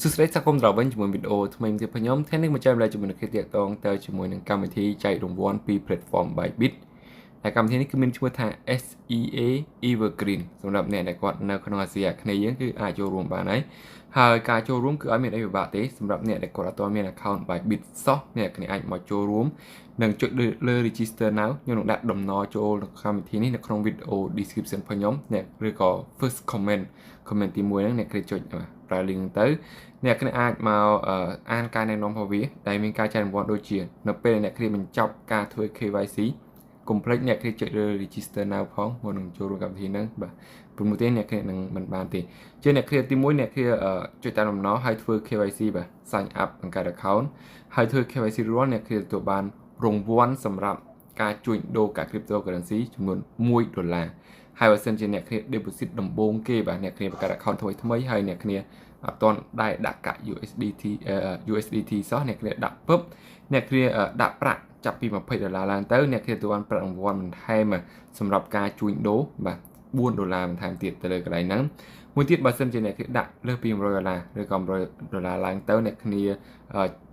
សួស្តីសាគមត្រវិញជាមួយវីដេអូថ្មីទៀតខ្ញុំថ្ងៃនេះមកចែកម្លែកជាមួយនឹងគ្នាតាក់ទងទៅជាមួយនឹងកម្មវិធីចែករង្វាន់ពី platform Bybit ហើយកម្មវិធីនេះគឺមានឈ្មោះថា SEA Evergreen សម្រាប់អ្នកដែលគាត់នៅក្នុងអាស៊ីអាគ្នេយ៍យើងគឺអាចចូលរួមបានហើយការចូលរួមគឺអត់មានអីពិបាកទេសម្រាប់អ្នកដែលគាត់អត់ទាន់មាន account Bybit សោះអ្នកគ្នាអាចមកចូលរួមនិងចុចលើ register now ខ្ញុំនឹងដាក់ដំណរចូលនៅកម្មវិធីនេះនៅក្នុងវីដេអូ description របស់ខ្ញុំអ្នកឬក៏ first comment ទី1ហ្នឹងអ្នកគ្រាចុចប្រើ link ទៅអ្នកគ្នាអាចមកអានការណែនាំរបស់វាដែលមានការចែករង្វាន់ដូចជានៅពេលអ្នកគ្នាបញ្ចប់ការធ្វើ KYC កុំភ្លេចអ្នកគ្នាចុចលើ register now ផងមុននឹងចូលរួមកម្មវិធីហ្នឹងបាទព្រោះមួយទេអ្នកគ្នានឹងមិនបានទេជាអ្នកគ្នាទី1អ្នកគ្នាចុចតាមដំណរហើយធ្វើ KYC បាទ sign up បង្កើត account ហើយធ្វើ KYC រាល់អ្នកគ្នាទទួលបានរង្វាន់សម្រាប់ការជួញដូរកាក់ cryptocurrency ចំនួន$1ហើយបើសិនជាអ្នកគ្នា deposit ដំបូងគេបាទអ្នកគ្នាបង្កើត account ថ្មីហើយអ្នកគ្នាអត់ទាន់ដែរដាក់កាក់ USDT សោះអ្នកគ្នាដាក់ពឹបអ្នកគ្នាដាក់ប្រាក់ចាប់ពី$20ឡើងទៅអ្នកគ្នាទទួលបានប្រាក់រង្វាន់បន្ថែមសម្រាប់ការជួញដូរបាទ$4បន្ថែមទៀតទៅលើកន្លែងហ្នឹងមួយទៀតបើសិនជាអ្នកគ្នាដាក់លើសពី$100ឬក៏$100ឡើងទៅអ្នកគ្នា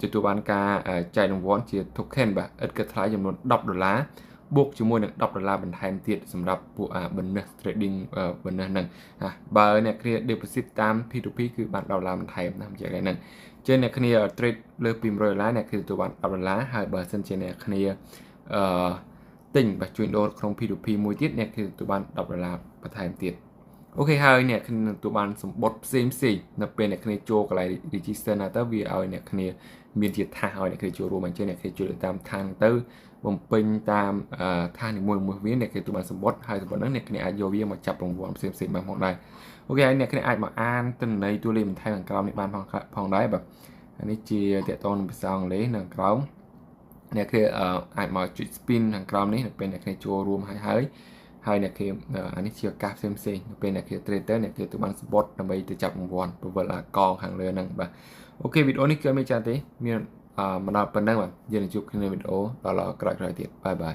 ទទួលបានការចែករង្វាន់ជា token បាទឥតគិតថ្លៃចំនួន$10បូកជាមួយនឹង$10បន្ថែមទៀតសម្រាប់ពួកbonus trading bonus ហ្នឹងបើអ្នកគ្នា deposit តាម P2P គឺបាន$បន្ថែមណាជាហ្នឹងចឹងអ្នកគ្នា trade លើសពី$100អ្នកគ្នាទទួលបាន$10ហើយបើសិនជាអ្នកគ្នាទិញបាទជួញដូរក្នុង P2P មួយទៀតអ្នកគ្នាទទួលបាន$បន្ថែមទៀតអូខេហើយអ្នកគ្នានឹងទទួលបានសម្បត្តិផ្សេងនៅពេលអ្នកគ្នាចូលកន្លែង register ណាទៅវាឲ្យអ្នកគ្នាមានជាថាសឲ្យអ្នកគ្នាចូលរួមអញ្ចឹងអ្នកគ្នាចូលតាមថាសទៅបំពេញតាមថាសនីមួយវាអ្នកគ្នាទទួលបានសម្បត្តិហើយសម្បត្តិហ្នឹងអ្នកគ្នាអាចយកវាមកចាប់រង្វាន់ផ្សេងបានផងដែរអូខេហើយអ្នកគ្នាអាចមកអានទិន្នន័យតួលេខបន្ថែមខាងក្រោមនេះបានផងដែរបាទនេះជាតកតងនឹងភាសាអង់គ្លេសនៅក្រោមអ្នកគ្នាអាចមកចុច spin ខាងក្រោមនេះនៅពេលអ្នកគ្នាចូលរួមហើយអ្នកគេអានេះជាឱកាសផ្សេងនៅពេលអ្នកគេ trader អ្នកគេទៅបាន support ដើម្បីទៅចាប់រង្វាន់ពវល់កងខាងលើហ្នឹងបាទអូខេវីដេអូនេះគឺមានច្រើនទេមានមកដល់ប៉ុណ្ណឹងបាទយើងនឹងជួបគ្នានៅវីដេអូដល់ក្រោយទៀតបាយបាយ